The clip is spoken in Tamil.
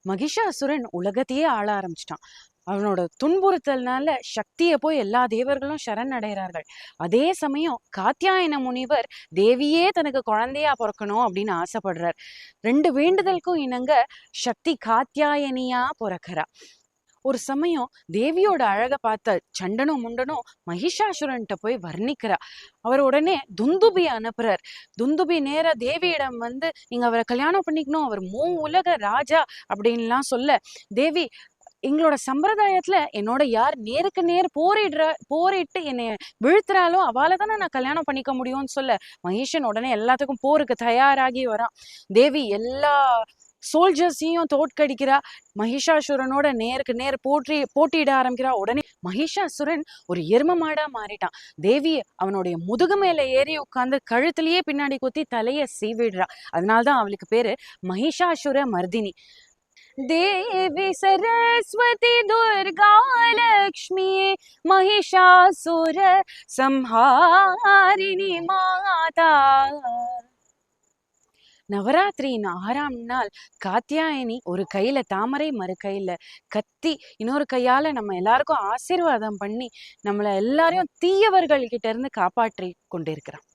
மகிஷாசுரன் உலகத்தையே ஆள ஆரம்பிச்சிட்டான். அவனோட துன்புறுத்தல்னால சக்தியை போய் எல்லா தேவர்களும் சரண் அடைகிறார்கள். அதே சமயம் காத்தியாயன முனிவர் தேவியே தனக்கு குழந்தையா பிறக்கணும் அப்படின்னு ஆசைப்படுறார். 2 வேண்டுதலுக்கும் இணங்க சக்தி காத்தியாயனியா பிறக்கிறா. ஒரு சமயம் தேவியோட அழக பார்த்த சண்டனும் முண்டனும் மகிஷாசுரன்ட்ட போய் வர்ணிக்கிறா. அவர் உடனே துந்துபி அனுப்புறார். துந்துபி நேர தேவியிடம் வந்து நீங்க அவரை கல்யாணம் பண்ணிக்கணும், அவர் உலக ராஜா அப்படின்லாம் சொல்ல, தேவி எங்களோட சம்பிரதாயத்துல என்னோட யார் நேருக்கு நேர் போரிட்டு என்னை வீழ்த்துறாலோ அவளை தானே நான் கல்யாணம் பண்ணிக்க முடியும்னு சொல்ல, மகேஷன் உடனே எல்லாத்துக்கும் போருக்கு தயாராகி வரான். தேவி எல்லா சோல்ஜர்ஸையும் தோற்கடிக்கிறா. மகிஷாசுரனோட நேருக்கு நேர் போட்டியிட ஆரம்பிக்கிறா. உடனே மகிஷாசுரன் ஒரு எரும மாடா மாறிட்டான். தேவி அவனுடைய முதுகு மேல ஏறி உட்கார்ந்து கழுத்திலேயே பின்னாடி குத்தி தலைய சீவிடுறா. அதனால்தான் அவளுக்கு பேரு மகிஷாசுர மர்தினி. देवी सरस्वती दुर्गा लक्ष्मी महिषासुर संहारिणी माता. நவராத்திரியின் 6ஆம் நாள் காத்தியாயனி ஒரு கையில தாமரை, மறு கையில கத்தி, இன்னொரு கையால நம்ம எல்லாருக்கும் ஆசீர்வாதம் பண்ணி நம்மள எல்லாரையும் தீயவர்கள் கிட்ட இருந்து காப்பாற்றி கொண்டிருக்கிறான்.